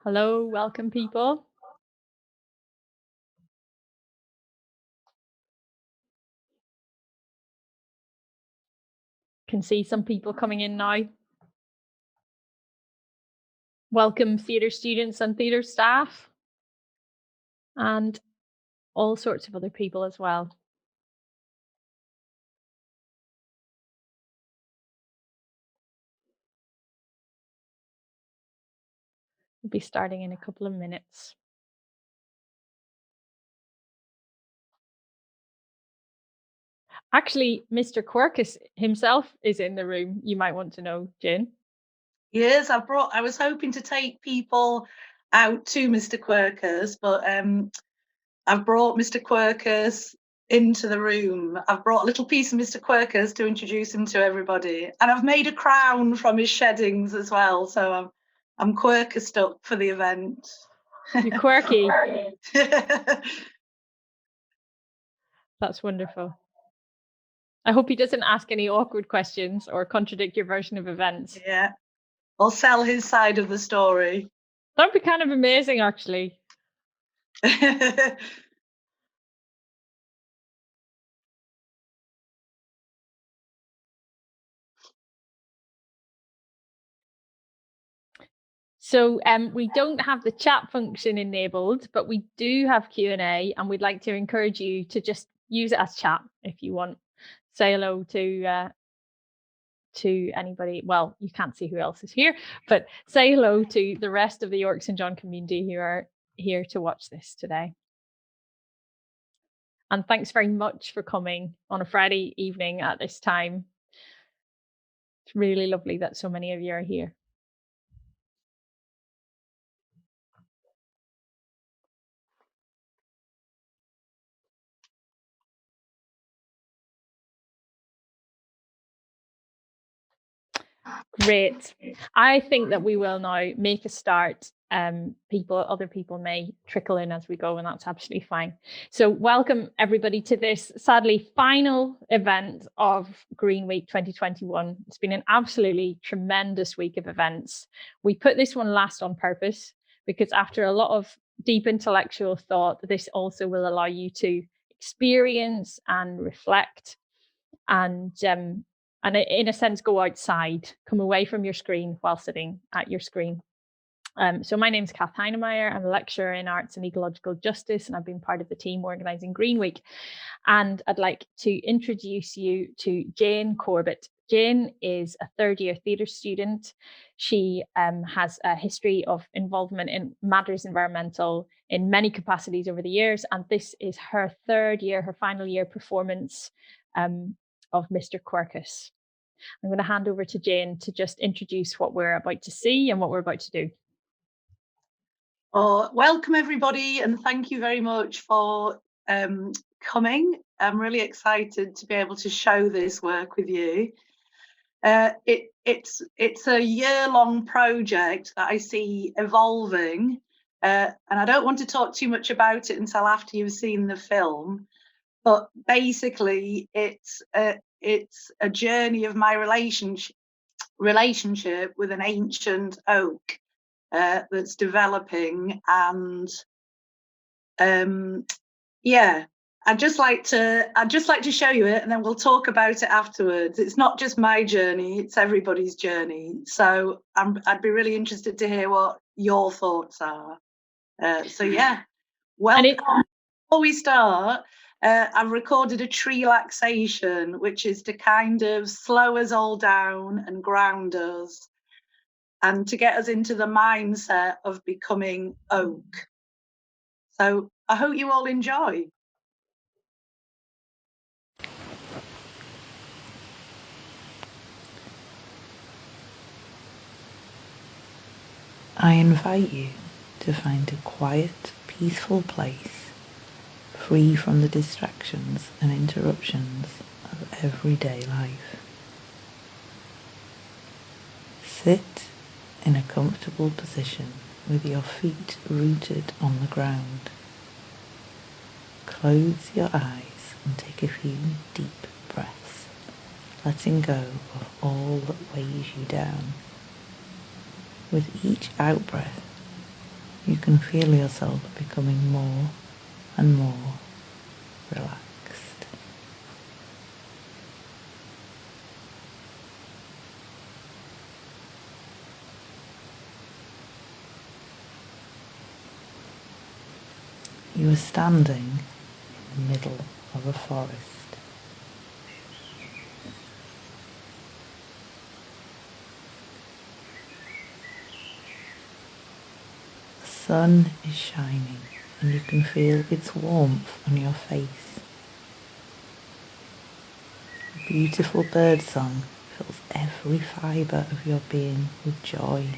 Hello, welcome people. Can see some people coming in now. Welcome theatre students and theatre staff and all sorts of other people as well. We'll be starting in a couple of minutes. Actually, Mr Quercus himself is in the room. You might want to know, Jane. Yes, I was hoping to take people out to Mr Quercus, but I've brought Mr Quercus into the room. I've brought a little piece of Mr Quercus to introduce him to everybody, and I've made a crown from his sheddings as well. So I'm Quercused up for the event. You're quirky. That's wonderful. I hope he doesn't ask any awkward questions or contradict your version of events. Yeah, or sell his side of the story. That'd be kind of amazing, actually. So we don't have the chat function enabled, but we do have Q&A, and we'd like to encourage you to just use it as chat if you want. Say hello to anybody. Well, you can't see who else is here, but say hello to the rest of the York St John community who are here to watch this today. And thanks very much for coming on a Friday evening at this time. It's really lovely that so many of you are here. Great. I think that we will now make a start. Other people may trickle in as we go, and that's absolutely fine. So welcome everybody to this sadly final event of Green Week 2021. It's been an absolutely tremendous week of events. We put this one last on purpose because after a lot of deep intellectual thought, this also will allow you to experience and reflect and in a sense go outside, come away from your screen while sitting at your screen. So my name's Kath Heinemeyer. I'm a lecturer in arts and ecological justice, and I've been part of the team organising Green Week. And I'd like to introduce you to Jane Corbett. Jane is a third-year theatre student. She has a history of involvement in matters environmental in many capacities over the years, and this is her third year, her final year performance of Mr Quercus. I'm going to hand over to Jane to just introduce what we're about to see and what we're about to do. Welcome everybody, and thank you very much for coming. I'm really excited to be able to show this work with you. It's a year-long project that I see evolving, and I don't want to talk too much about it until after you've seen the film. But basically, it's a journey of my relationship with an ancient oak that's developing, and yeah, I'd just like to show you it, and then we'll talk about it afterwards. It's not just my journey, it's everybody's journey. So I'd be really interested to hear what your thoughts are. So yeah, welcome. Before we start, I've recorded a tree relaxation, which is to kind of slow us all down and ground us, and to get us into the mindset of becoming oak. So I hope you all enjoy. I invite you to find a quiet, peaceful place, free from the distractions and interruptions of everyday life. Sit in a comfortable position with your feet rooted on the ground. Close your eyes and take a few deep breaths, letting go of all that weighs you down. With each out-breath, You can feel yourself becoming more and more relaxed. You are standing in the middle of a forest. The sun is shining and you can feel its warmth on your face. Beautiful birdsong fills every fibre of your being with joy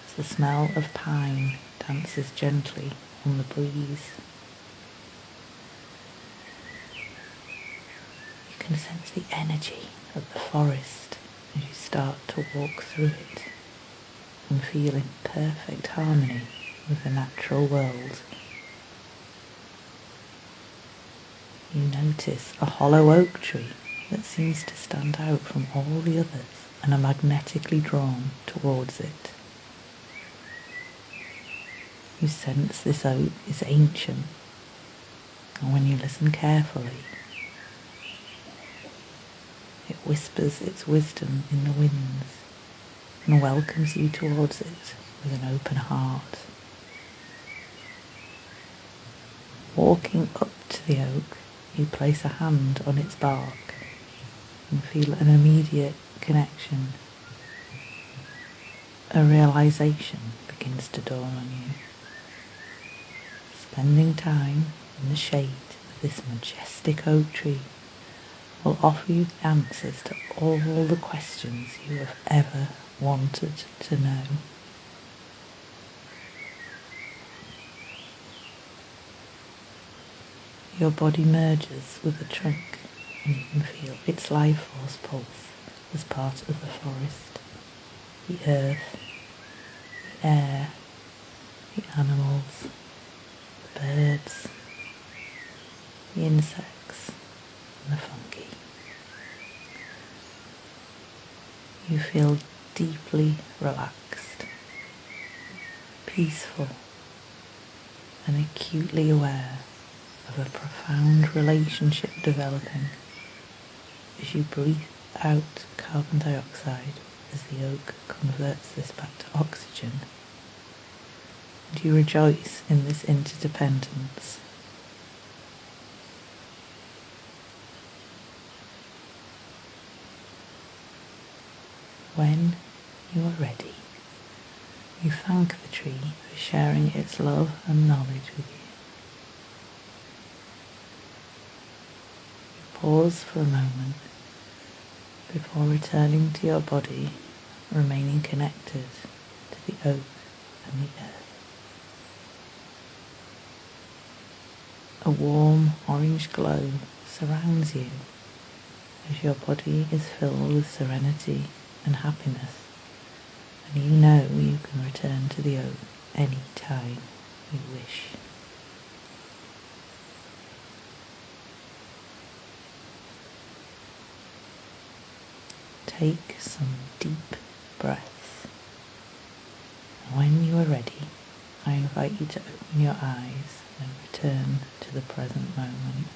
as the smell of pine dances gently on the breeze. You can sense the energy of the forest as you start to walk through it and feel in perfect harmony with the natural world. You notice a hollow oak tree that seems to stand out from all the others and are magnetically drawn towards it. You sense this oak is ancient, and when you listen carefully, it whispers its wisdom in the winds and welcomes you towards it with an open heart. Walking up to the oak, you place a hand on its bark and feel an immediate connection. A realization begins to dawn on you. Spending time in the shade of this majestic oak tree will offer you the answers to all the questions you have ever wanted to know. Your body merges with the trunk and you can feel its life force pulse as part of the forest, the earth, the air, the animals, the birds, the insects and the fungi. You feel deeply relaxed, peaceful and acutely aware of a profound relationship developing as you breathe out carbon dioxide as the oak converts this back to oxygen, and you rejoice in this interdependence. When you are ready, you thank the tree for sharing its love and knowledge with you. Pause for a moment before returning to your body, remaining connected to the oak and the earth. A warm orange glow surrounds you as your body is filled with serenity and happiness, and you know you can return to the oak any time you wish. Take some deep breaths. And when you are ready, I invite you to open your eyes and return to the present moment.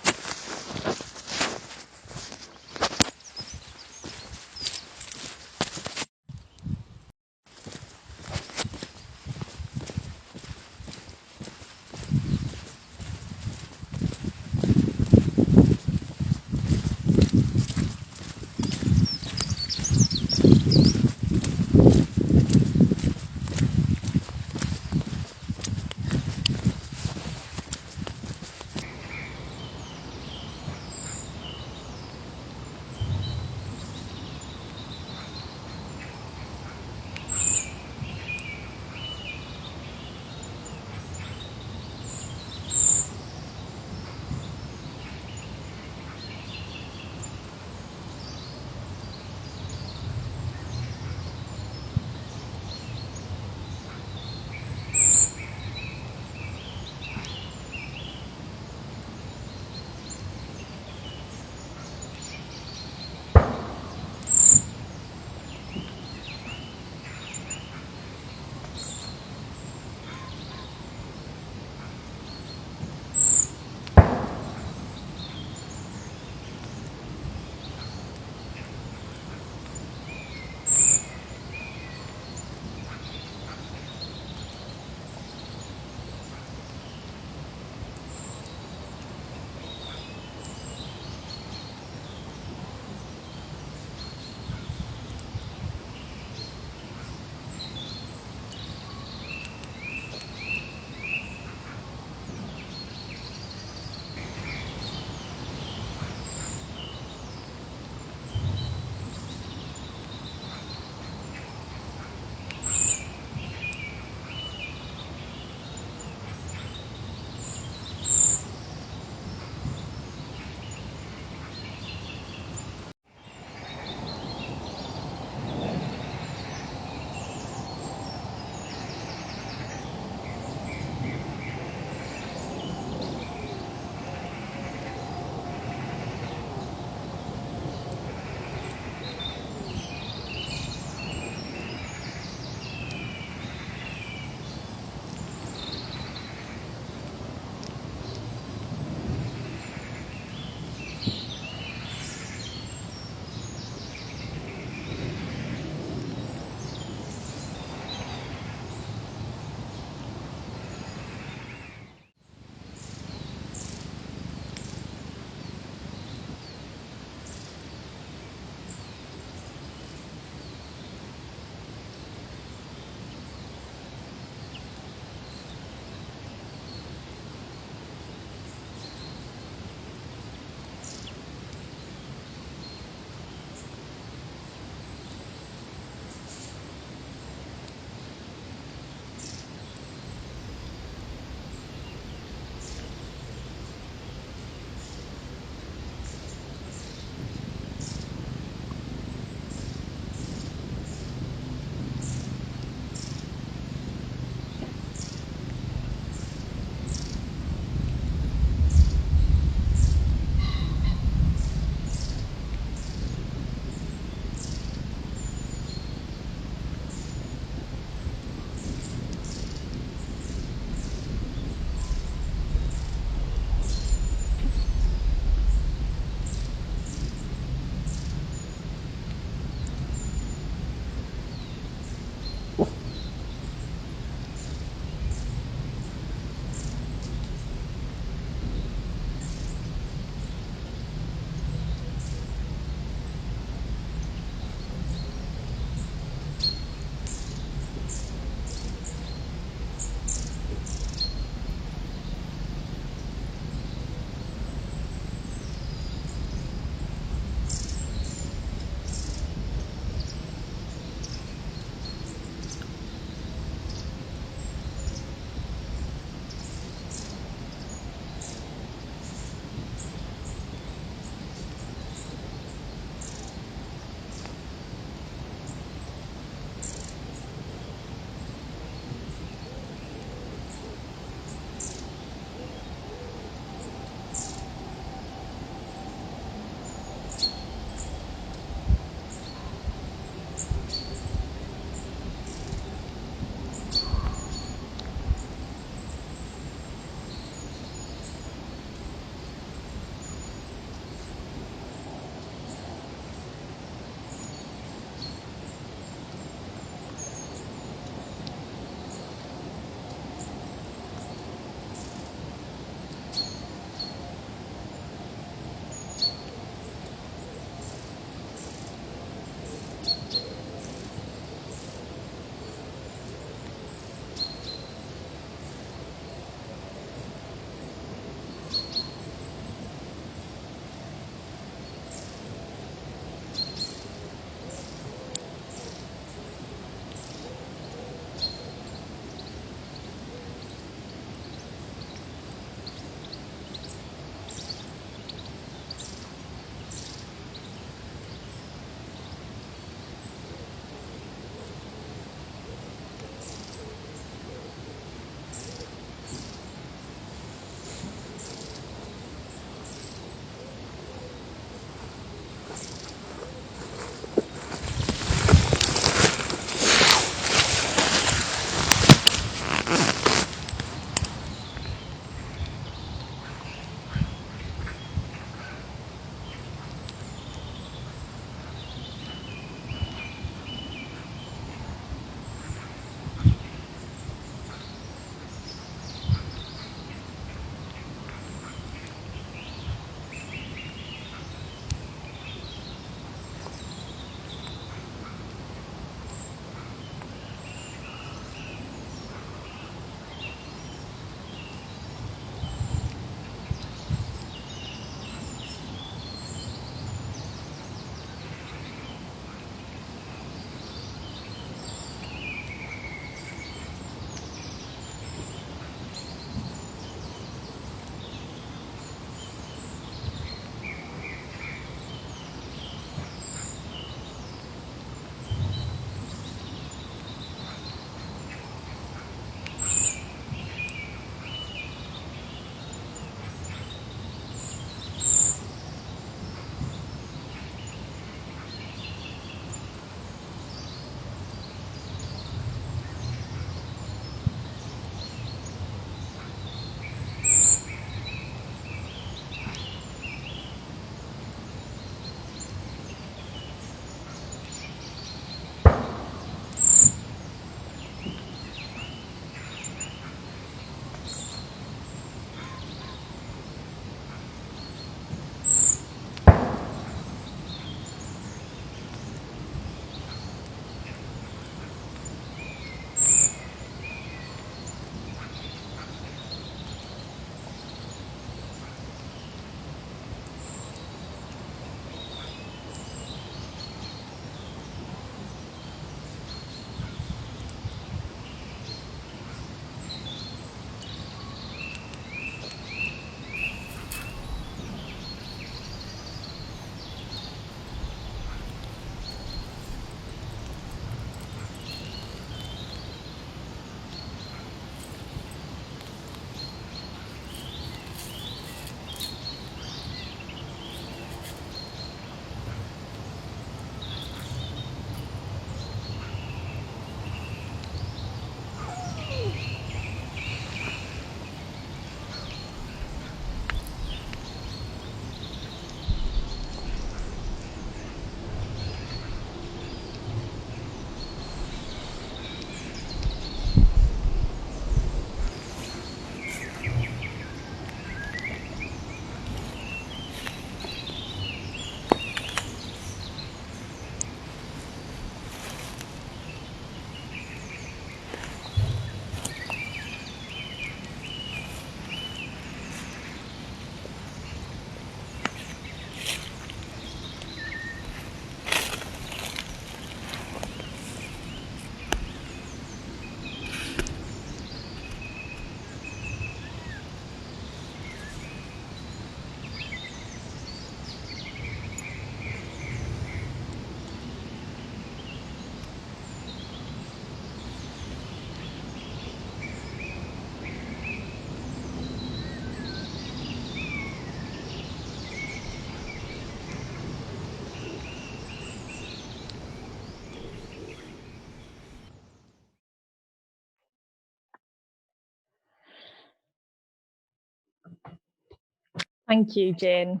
Thank you, Jane.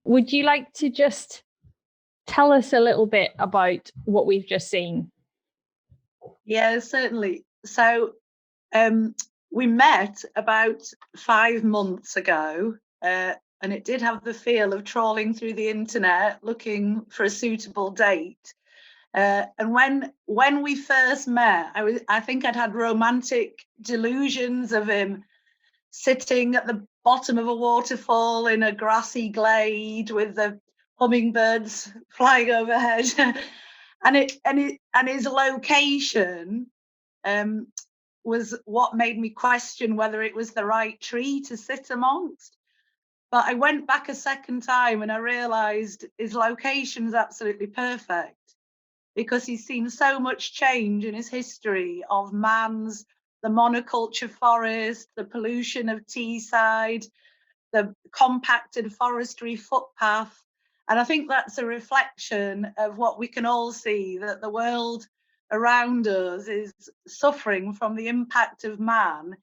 Would you like to just tell us a little bit about what we've just seen? Yeah, certainly. So we met about 5 months ago, and it did have the feel of trawling through the internet looking for a suitable date. And when we first met, I think I'd had romantic delusions of him sitting at the bottom of a waterfall in a grassy glade with the hummingbirds flying overhead, and his location was what made me question whether it was the right tree to sit amongst. But I went back a second time and I realised his location's absolutely perfect, because he's seen so much change in his history of the monoculture forest, the pollution of Teesside, the compacted forestry footpath. And I think that's a reflection of what we can all see, that the world around us is suffering from the impact of man.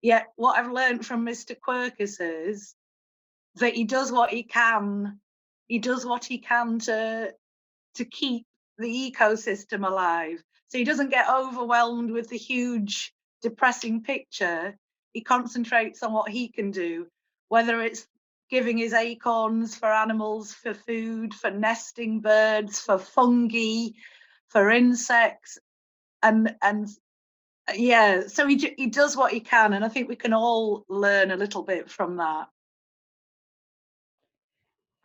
Yet what I've learned from Mr Quercus is that he does what he can. He does what he can to keep the ecosystem alive. So he doesn't get overwhelmed with the huge depressing picture. He concentrates on what he can do, whether it's giving his acorns for animals, for food, for nesting birds, for fungi, for insects, and yeah, so he does what he can, and I think we can all learn a little bit from that.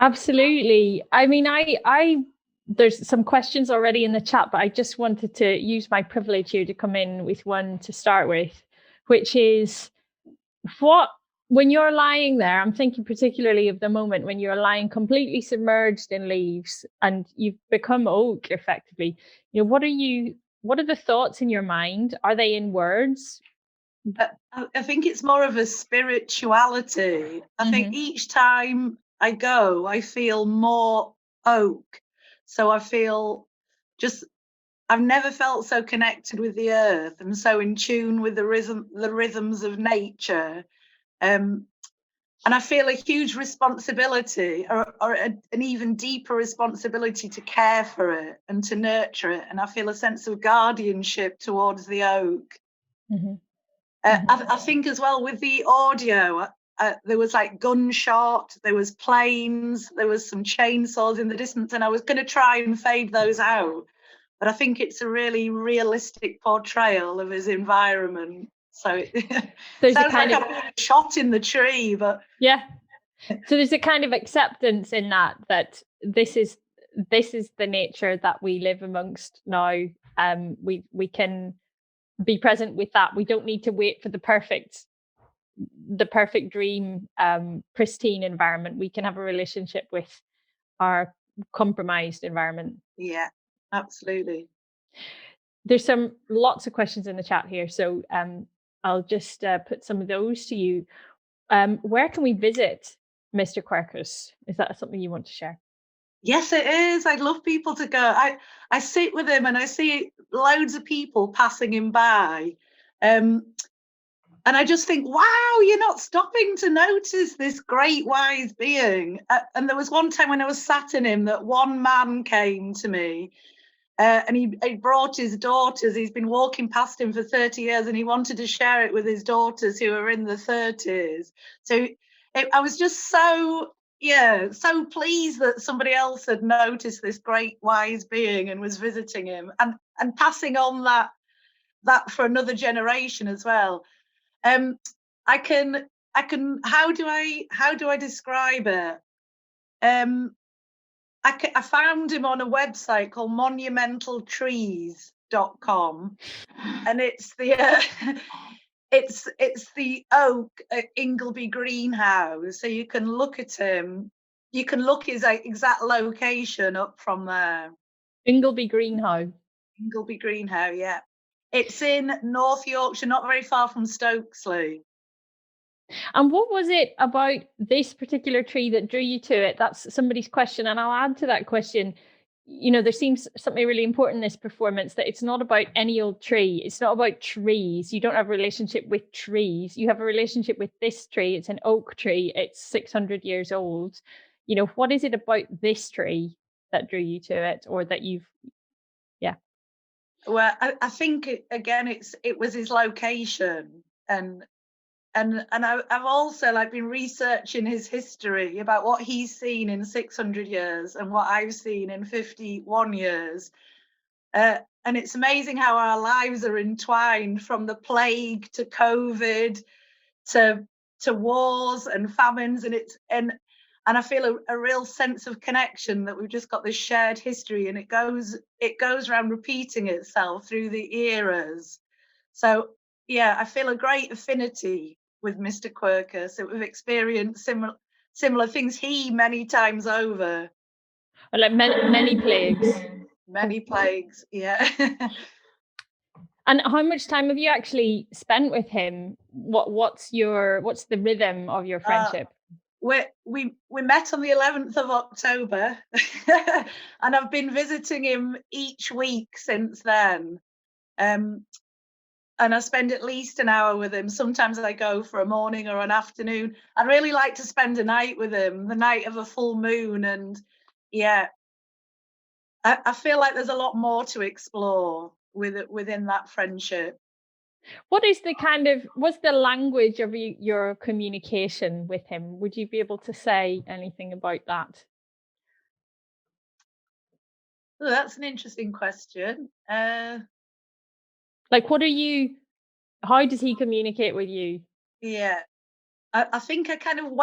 Absolutely. I mean, I there's some questions already in the chat, but I just wanted to use my privilege here to come in with one to start with, which is what, when you're lying there, I'm thinking particularly of the moment when you're lying completely submerged in leaves and you've become oak effectively. You know, what are the thoughts in your mind? Are they in words? I think it's more of a spirituality. I think each time I go, I feel more oak. So I feel just, I've never felt so connected with the earth and so in tune with the rhythms of nature. And I feel a huge responsibility, or an even deeper responsibility to care for it and to nurture it. And I feel a sense of guardianship towards the oak. I think as well with the audio, there was like gunshot, there was planes, there was some chainsaws in the distance, and I was going to try and fade those out. But I think it's a really realistic portrayal of his environment. So it sounds like I'm shot in the tree, but yeah. So there's a kind of acceptance in that this is the nature that we live amongst now. We can be present with that. We don't need to wait for the perfect dream, pristine environment. We can have a relationship with our compromised environment. Yeah, absolutely. There's lots of questions in the chat here, so I'll just put some of those to you. Where can we visit Mr Quercus? Is that something you want to share? Yes, it is. I'd love people to go. I sit with him and I see loads of people passing him by. And I just think, wow, you're not stopping to notice this great wise being. And there was one time when I was sat in him that one man came to me, and he brought his daughters. He's been walking past him for 30 years and he wanted to share it with his daughters who are in the 30s. So I was just so pleased that somebody else had noticed this great wise being and was visiting him and passing on that for another generation as well. I can how do I describe it? I found him on a website called monumentaltrees.com, and it's the it's the oak at Ingleby Greenhouse. So you can look at him, you can look his exact location up from there. Ingleby Greenhouse. Ingleby Greenhouse, yeah. It's in North Yorkshire, not very far from Stokesley. And what was it about this particular tree that drew you to it? That's somebody's question. And I'll add to that question. there seems something really important in this performance, that it's not about any old tree. It's not about trees. You don't have a relationship with trees. You have a relationship with this tree. It's an oak tree. It's 600 years old. What is it about this tree that drew you to it, or that yeah. Well, I think again, it was his location, and I've also been researching his history about what he's seen in 600 years and what I've seen in 51 years. And it's amazing how our lives are entwined, from the plague to COVID to wars and famines, and I feel a real sense of connection, that we've just got this shared history, and it goes around repeating itself through the eras. So yeah, I feel a great affinity with Mr Quercus. We've experienced similar things, he many times over. Like many plagues. Many plagues, yeah. And how much time have you actually spent with him? What's the rhythm of your friendship? We met on the 11th of October, and I've been visiting him each week since then. And I spend at least an hour with him. Sometimes I go for a morning or an afternoon. I'd really like to spend a night with him, the night of a full moon. And yeah, I feel like there's a lot more to explore within that friendship. What's the language of your communication with him? Would you be able to say anything about that? Oh, that's an interesting question. How does he communicate with you? Yeah, I think I kind of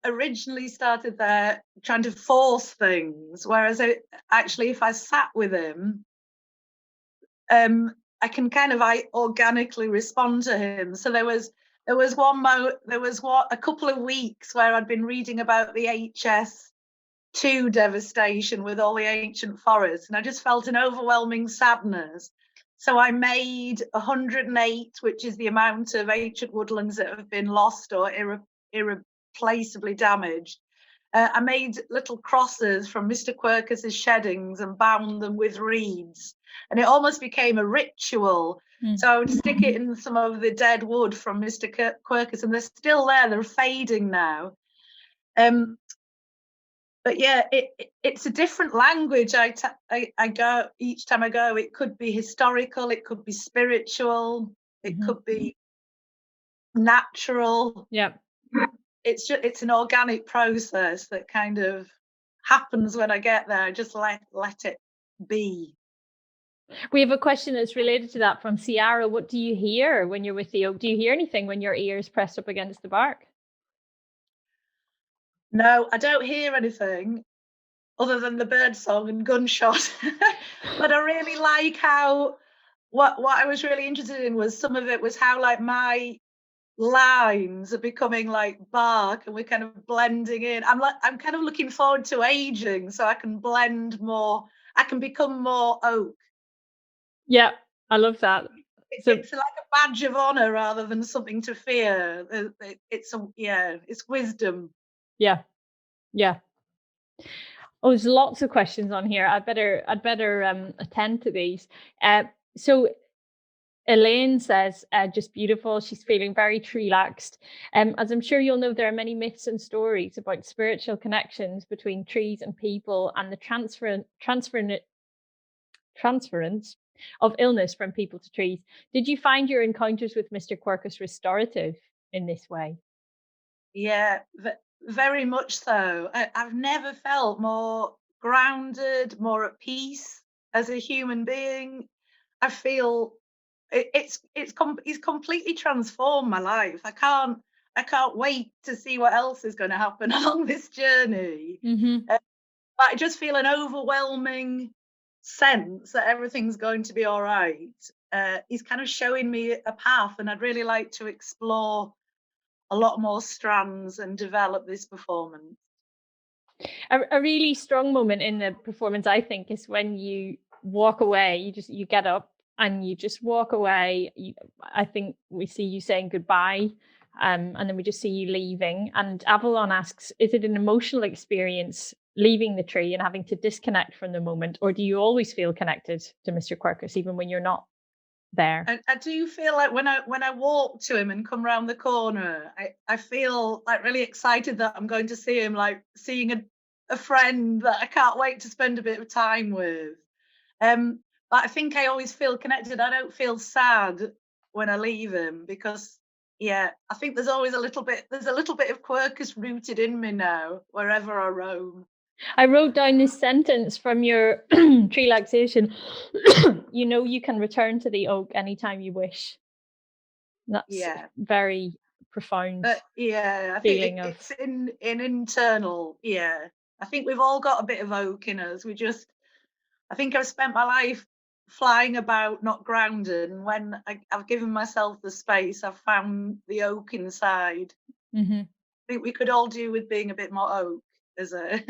originally started there trying to force things, whereas actually if I sat with him, I can I organically respond to him. So there was a couple of weeks where I'd been reading about the HS2 devastation with all the ancient forests, and I just felt an overwhelming sadness. So I made 108, which is the amount of ancient woodlands that have been lost or irreplaceably damaged. I made little crosses from Mr Quercus's sheddings and bound them with reeds, and it almost became a ritual. So I would stick it in some of the dead wood from Mr Quercus, and they're still there. They're fading now. But yeah, it's a different language. I go each time I go. It could be historical, it could be spiritual, it could be natural. Yeah, it's an organic process that kind of happens when I get there. I just let it be. We have a question that's related to that from Ciara. What do you hear when you're with the oak? Do you hear anything when your ears pressed up against the bark? No, I don't hear anything other than the bird song and gunshot. But I really like how what I was really interested in was some of it was how my lines are becoming like bark, and we're kind of blending in. I'm kind of looking forward to aging, so I can blend more. I can become more oak. Yeah, I love that. It's like a badge of honor rather than something to fear. It's wisdom. Yeah. Oh, there's lots of questions on here. I'd better attend to these. So Elaine says, just beautiful. She's feeling very relaxed. As I'm sure you'll know, there are many myths and stories about spiritual connections between trees and people, and the transference of illness from people to trees. Did you find your encounters with Mr Quercus restorative in this way? Yeah, very much so. I've never felt more grounded, more at peace as a human being. I feel he's completely transformed my life. I can't wait to see what else is going to happen along this journey. But I just feel an overwhelming sense that everything's going to be all right. He's kind of showing me a path, and I'd really like to explore a lot more strands and develop this performance. A really strong moment in the performance, I think, is when you walk away. You get up and you just walk away. I think we see you saying goodbye, and then we just see you leaving. And Avalon asks, is it an emotional experience leaving the tree and having to disconnect from the moment, or do you always feel connected to Mr. Quercus even when you're not there? I do feel like when I walk to him and come round the corner, I feel like really excited that I'm going to see him, like seeing a friend that I can't wait to spend a bit of time with. But I think I always feel connected. I don't feel sad when I leave him because, yeah, I think there's a little bit of Quirkus rooted in me now, wherever I roam. I wrote down this sentence from your tree laxation. You know, you can return to the oak anytime you wish. That's very profound. But yeah, I think it's in internal. Yeah, I think we've all got a bit of oak in us. I think I've spent my life flying about, not grounded. And when I've given myself the space, I've found the oak inside. Mm-hmm. I think we could all do with being a bit more oak, is it?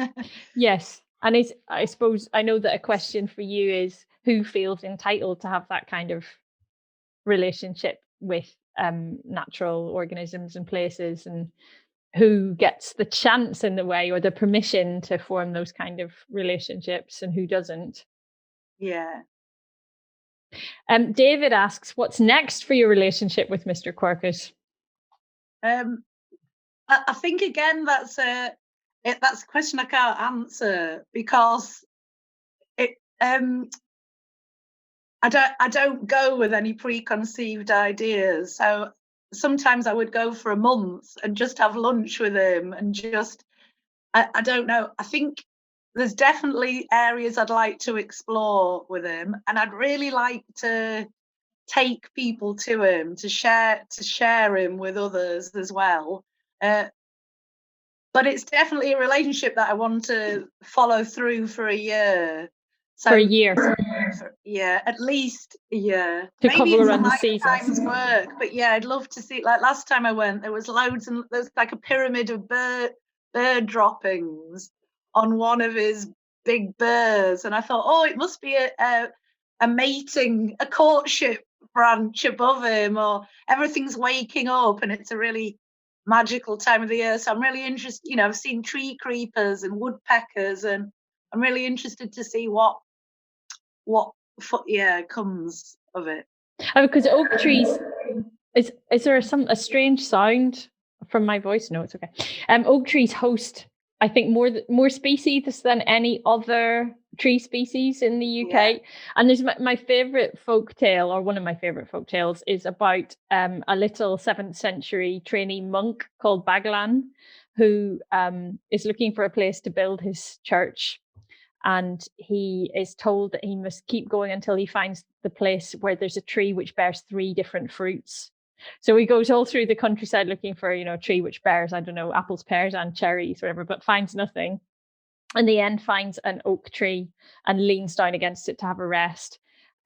Yes. And I suppose I know that a question for you is who feels entitled to have that kind of relationship with natural organisms and places, and who gets the chance in the way or the permission to form those kind of relationships and who doesn't. Yeah. David asks, what's next for your relationship with Mr. Quercus? I think again that's a question I can't answer because I don't go with any preconceived ideas. So sometimes I would go for a month and just have lunch with him and just I don't know. I think there's definitely areas I'd like to explore with him, and I'd really like to take people to him to share him with others as well. But it's definitely a relationship that I want to follow through for a year. So, for a year. Yeah, at least a year. To Maybe cover it's around a the season. lifetime's work, but yeah, I'd love to see. Like last time I went, there was loads and there was like a pyramid of bird droppings on one of his big birds, and I thought, oh, it must be a courtship branch above him, or everything's waking up, and it's a really magical time of the year. So I'm really interested. You know, I've seen tree creepers and woodpeckers, and I'm really interested to see what comes of it. Because oak trees, is there a strange sound from my voice? No, it's okay. Oak trees host, I think, more species than any other tree species in the UK. Yeah. And there's my favorite folk tale, or one of my favorite folk tales, is about a little 7th century trainee monk called Baglan, who is looking for a place to build his church. And he is told that he must keep going until he finds the place where there's a tree which bears 3 different fruits. So he goes all through the countryside looking for, a tree which bears, I don't know, apples, pears, and cherries, whatever, but finds nothing. In the end, finds an oak tree and leans down against it to have a rest.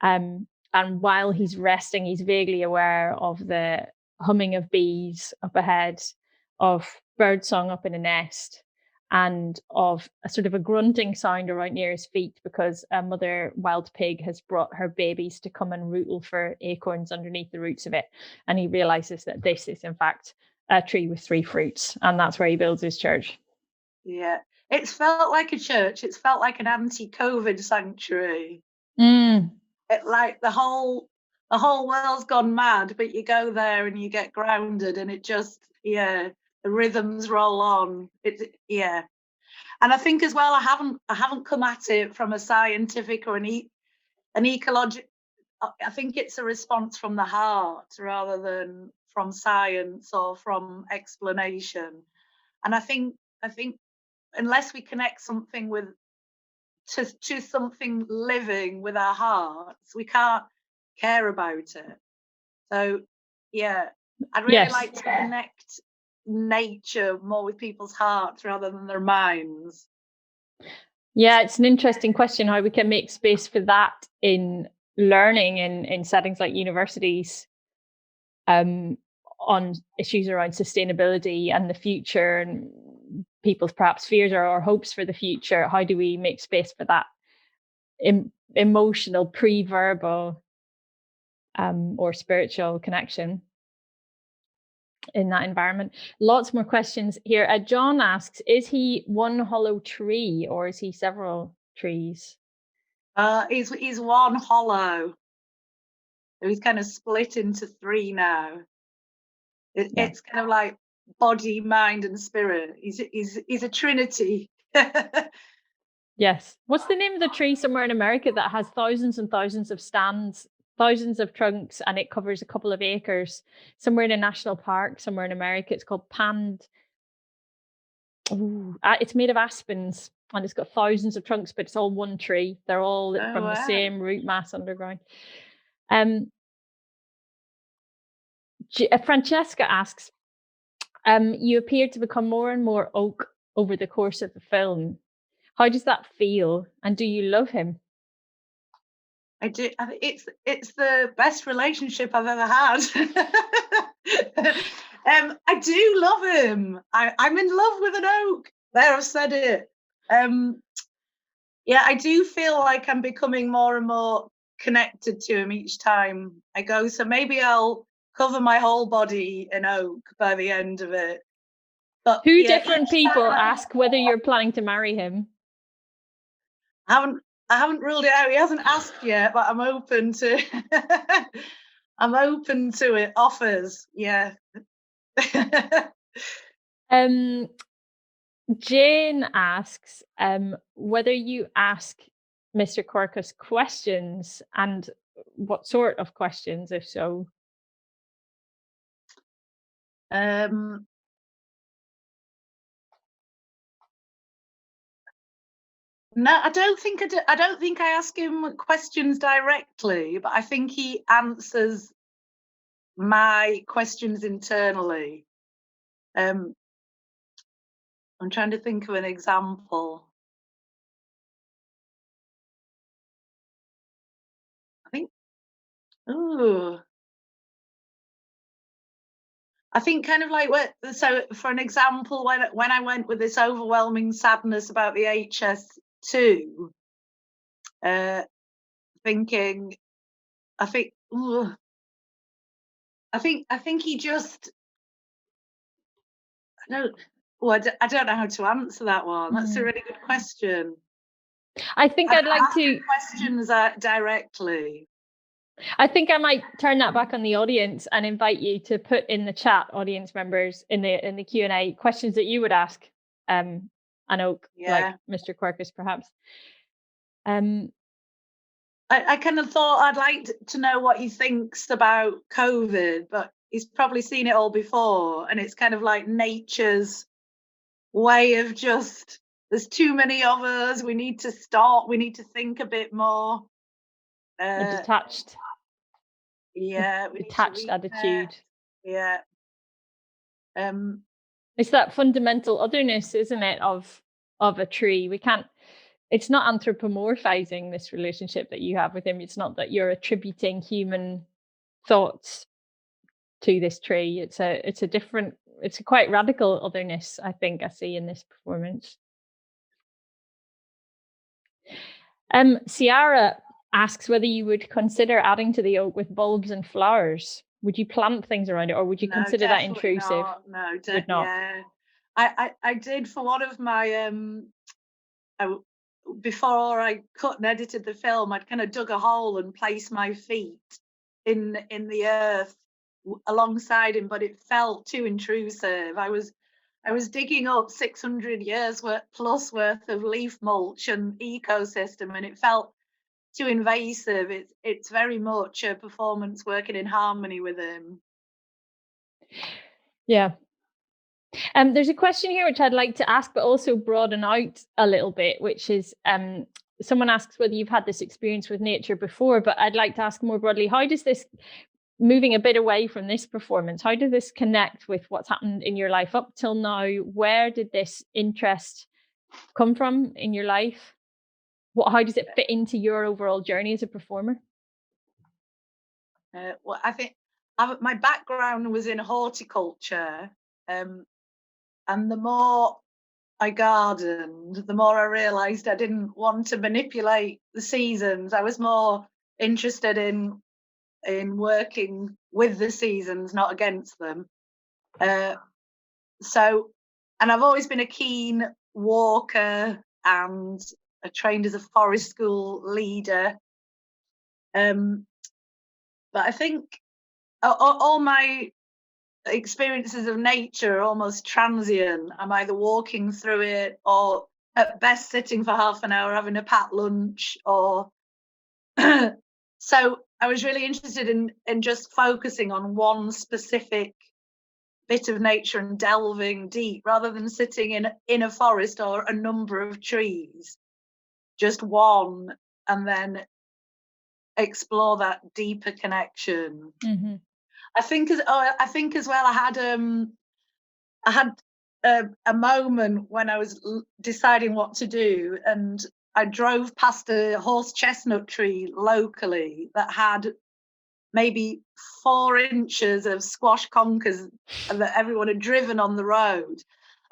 And while he's resting, he's vaguely aware of the humming of bees up ahead, of birdsong up in a nest, and of a sort of a grunting sound around near his feet because a mother wild pig has brought her babies to come and rootle for acorns underneath the roots of it. And he realizes that this is, in fact, a tree with 3 fruits, and that's where he builds his church. Yeah, it's felt like a church. It's felt like an anti-COVID sanctuary. It, like the whole world's gone mad, but you go there and you get grounded, and it just the rhythms roll on. And I think as well, I haven't come at it from a scientific or an ecological. I think it's a response from the heart rather than from science or from explanation. And I think unless we connect something to something living with our hearts, we can't care about it. So yeah, I'd really like to connect nature more with people's hearts rather than their minds. Yeah, it's an interesting question how we can make space for that in learning in settings like universities, on issues around sustainability and the future and people's perhaps fears or hopes for the future. How do we make space for that emotional, pre-verbal or spiritual connection? in that environment. Lots more questions here. John asks, is he one hollow tree or is he several trees? He's one hollow. He's kind of split into three now. It's kind of like body, mind, and spirit. He's a trinity. Yes. What's the name of the tree somewhere in America that has thousands and thousands of stands, thousands of trunks, and it covers a couple of acres? Somewhere in a national park, somewhere in America, it's called it's made of aspens and it's got thousands of trunks, but it's all one tree. They're all from the same root mass underground. Francesca asks, you appear to become more and more oak over the course of the film. How does that feel? And do you love him? I do. I think it's the best relationship I've ever had. I do love him. I'm in love with an oak. There, I've said it. Yeah, I do feel like I'm becoming more and more connected to him each time I go. So maybe I'll cover my whole body in oak by the end of it. But Two different people ask whether you're planning to marry him. I haven't ruled it out. He hasn't asked yet, but I'm open to I'm open to it. Offers, yeah. Jane asks whether you ask Mr. Quercus questions and what sort of questions, if so. No, I don't think I ask him questions directly, but I think he answers my questions internally. I'm trying to think of an example. I think kind of like so for an example, when I went with this overwhelming sadness about the HS2, thinking, I think he just, I don't know how to answer that one. That's a really good question. I think I'd like to questions directly. I think I might turn that back on the audience and invite you to put in the chat, audience members, in the Q&A, questions that you would ask an oak, like Mr. Quercus, perhaps. I kind of thought I'd like to know what he thinks about COVID, but he's probably seen it all before, and it's kind of like nature's way of just, there's too many of us, we need to stop, we need to think a bit more. Detached. Yeah. Detached attitude. Yeah. It's that fundamental otherness, isn't it, of a tree. We can't, it's not anthropomorphizing this relationship that you have with him. It's not that you're attributing human thoughts to this tree. It's a quite radical otherness, I think, I see in this performance. Ciara asks whether you would consider adding to the oak with bulbs and flowers. Would you plant things around it, or would you consider that intrusive? No, yeah. I did for one of my before I cut and edited the film, I'd kind of dug a hole and placed my feet in the earth alongside him, but it felt too intrusive. I was digging up 600 years plus worth of leaf mulch and ecosystem, and it felt too invasive. It's very much a performance working in harmony with him. Yeah. There's a question here which I'd like to ask, but also broaden out a little bit, which is someone asks whether you've had this experience with nature before, but I'd like to ask more broadly, how does this, moving a bit away from this performance, how did this connect with what's happened in your life up till now? Where did this interest come from in your life? How does it fit into your overall journey as a performer? Well, I think my background was in horticulture, and the more I gardened, the more I realised I didn't want to manipulate the seasons. I was more interested in working with the seasons, not against them. So, and I've always been a keen walker and trained as a forest school leader. But I think all my experiences of nature are almost transient. I'm either walking through it or at best sitting for half an hour having a packed lunch, or so I was really interested in just focusing on one specific bit of nature and delving deep rather than sitting in a forest or a number of trees, just one, and then explore that deeper connection. Mm-hmm. I think as well I had a moment when I was deciding what to do, and I drove past a horse chestnut tree locally that had maybe 4 inches of squash conkers that everyone had driven on the road.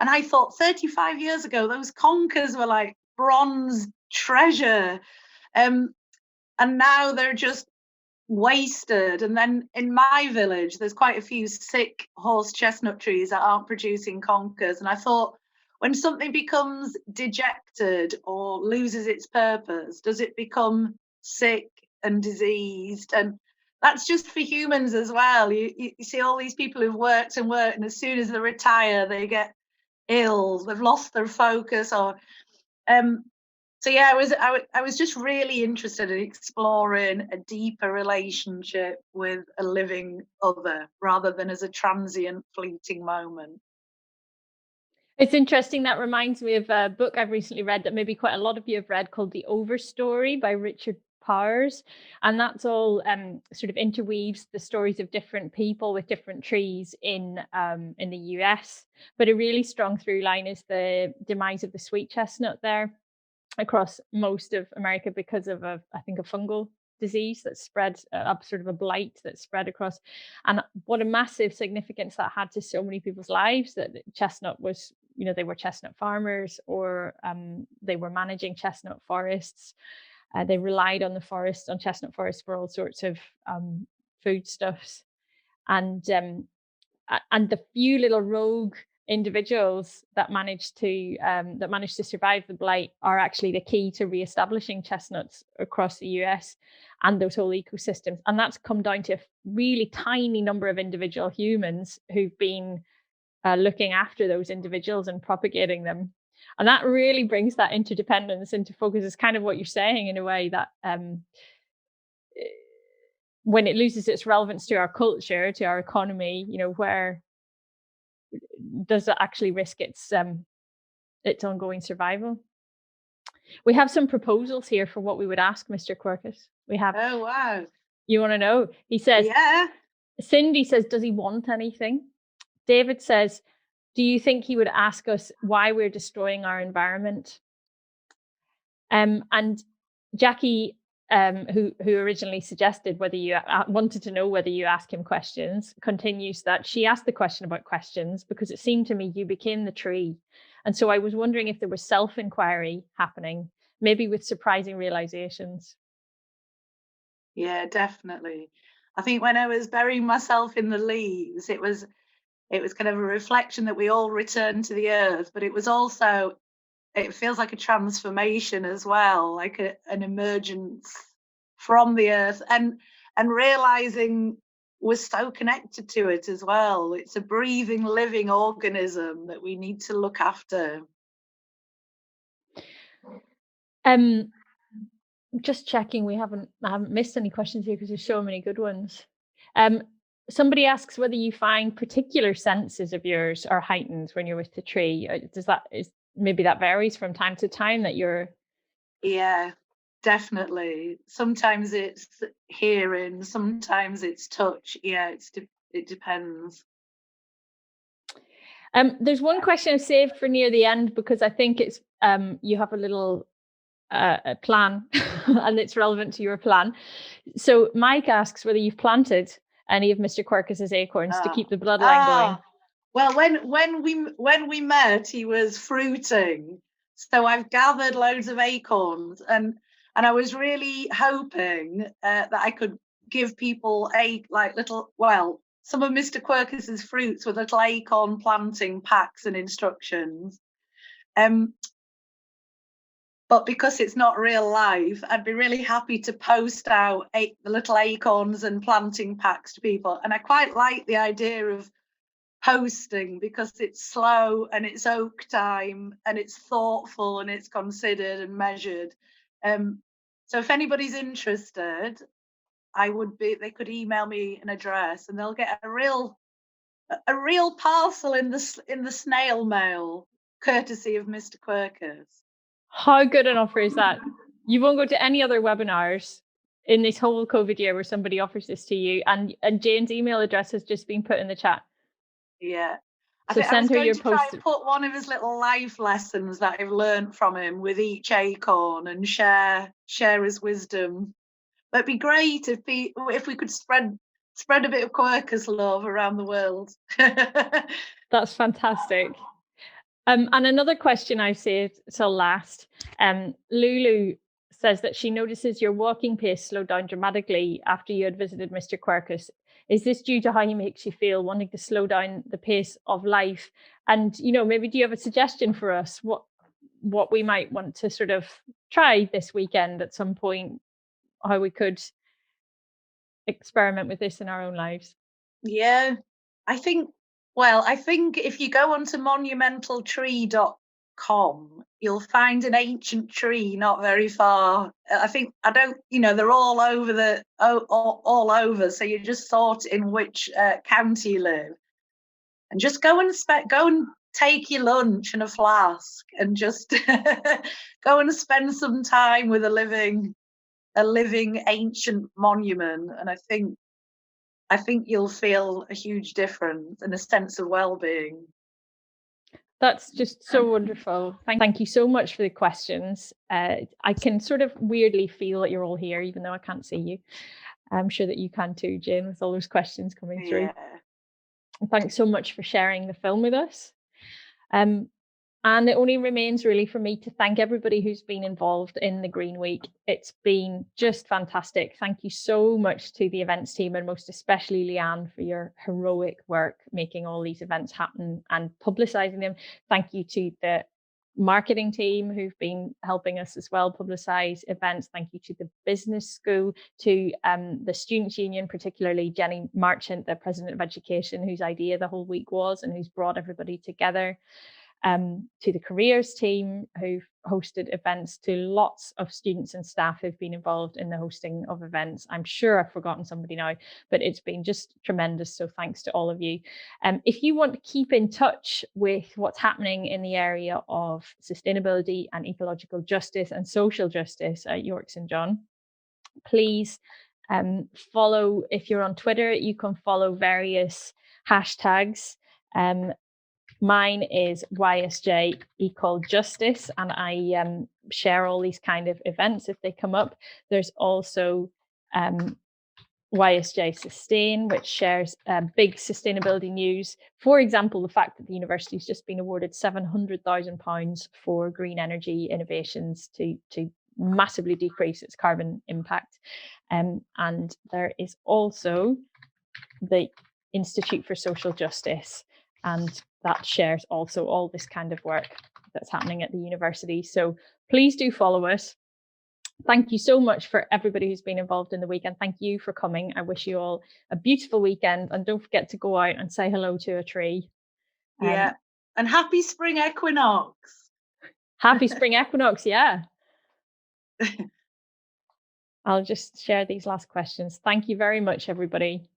And I thought 35 years ago, those conkers were like bronze treasure. And now they're just wasted. And then in my village, there's quite a few sick horse chestnut trees that aren't producing conkers. And I thought, when something becomes dejected or loses its purpose, does it become sick and diseased? And that's just for humans as well. You see all these people who've worked and worked, and as soon as they retire, they get ill, they've lost their focus, or so yeah, I was just really interested in exploring a deeper relationship with a living other rather than as a transient, fleeting moment. It's interesting. That reminds me of a book I've recently read that maybe quite a lot of you have read, called The Overstory by Richard Powers. And that's all sort of interweaves the stories of different people with different trees in the US. But a really strong through line is the demise of the sweet chestnut there across most of America because of I think a fungal disease that spread, up sort of a blight that spread across, and what a massive significance that had to so many people's lives. That chestnut was, they were chestnut farmers, or they were managing chestnut forests. They relied on chestnut forests for all sorts of foodstuffs, and the few little rogue individuals that managed to survive the blight are actually the key to reestablishing chestnuts across the US and those whole ecosystems. And that's come down to a really tiny number of individual humans who've been looking after those individuals and propagating them. And that really brings that interdependence into focus. Is kind of what you're saying, in a way, that when it loses its relevance to our culture, to our economy, where does it actually risk its ongoing survival? We have some proposals here for what we would ask Mr. Quercus. We have. Oh wow! You want to know? He says. Yeah. Cindy says, "Does he want anything?" David says, "Do you think he would ask us why we're destroying our environment?" And Jackie, who originally suggested whether you wanted to know whether you ask him questions, continues that she asked the question about questions because it seemed to me you became the tree. And so I was wondering if there was self-inquiry happening, maybe with surprising realizations. Yeah, definitely. I think when I was burying myself in the leaves, it was kind of a reflection that we all return to the earth, but it was also, it feels like a transformation as well, like an emergence from the earth, and realizing we're so connected to it as well. It's a breathing, living organism that we need to look after. Just checking, I haven't missed any questions here because there's so many good ones. Somebody asks whether you find particular senses of yours are heightened when you're with the tree. Maybe that varies from time to time that you're. Yeah, definitely. Sometimes it's hearing, sometimes it's touch. Yeah, it depends. There's one question I've saved for near the end because I think it's you have a little a plan and it's relevant to your plan. So Mike asks whether you've planted any of Mr. Quercus's acorns to keep the bloodline going. Well, when we met, he was fruiting, so I've gathered loads of acorns, and I was really hoping that I could give people some of Mr Quercus's fruits with little acorn planting packs and instructions. But because it's not real life, I'd be really happy to post out the little acorns and planting packs to people. And I quite like the idea of posting because it's slow and it's oak time and it's thoughtful and it's considered and measured. So if anybody's interested, they could email me an address and they'll get a real parcel in the snail mail, courtesy of Mr Quercus. How good an offer is that? You won't go to any other webinars in this whole COVID year where somebody offers this to you. And Jane's email address has just been put in the chat. Yeah. So send her your post. Try and put one of his little life lessons that I've learned from him with each acorn and share his wisdom. But it'd be great if we could spread a bit of Quirkus love around the world. That's fantastic. And another question I've saved till last. Lulu says that she notices your walking pace slowed down dramatically after you had visited Mr Quercus. Is this due to how he makes you feel, wanting to slow down the pace of life? And, maybe do you have a suggestion for us what we might want to sort of try this weekend at some point, how we could experiment with this in our own lives? Yeah, I think if you go onto monumentaltree.com, you'll find an ancient tree not very far. They're all over, so you just sort in which county you live, and just go and take your lunch and a flask, and just go and spend some time with a living ancient monument, and I think you'll feel a huge difference and a sense of well-being. That's just so wonderful. Thank you so much for the questions. I can sort of weirdly feel that you're all here, even though I can't see you. I'm sure that you can too, Jane, with all those questions coming through. Yeah. And thanks so much for sharing the film with us. And it only remains really for me to thank everybody who's been involved in the Green Week. It's been just fantastic. Thank you so much to the events team, and most especially Leanne, for your heroic work making all these events happen and publicising them. Thank you to the marketing team who've been helping us as well publicise events. Thank you to the business school, to the Students' Union, particularly Jenny Marchant, the President of Education, whose idea the whole week was and who's brought everybody together. To the careers team who've hosted events, to lots of students and staff who've been involved in the hosting of events. I'm sure I've forgotten somebody now, but it's been just tremendous. So thanks to all of you. If you want to keep in touch with what's happening in the area of sustainability and ecological justice and social justice at York St John, please follow. If you're on Twitter, you can follow various hashtags. Mine is YSJ Equal Justice, and I share all these kind of events if they come up. There's also YSJ Sustain, which shares big sustainability news. For example, the fact that the university's just been awarded £700,000 for green energy innovations to massively decrease its carbon impact. And there is also the Institute for Social Justice, and that shares also all this kind of work that's happening at the university. So please do follow us. Thank you so much for everybody who's been involved in the weekend. Thank you for coming. I wish you all a beautiful weekend, and don't forget to go out and say hello to a tree. Yeah, and happy spring equinox. Happy spring equinox, yeah. I'll just share these last questions. Thank you very much, everybody.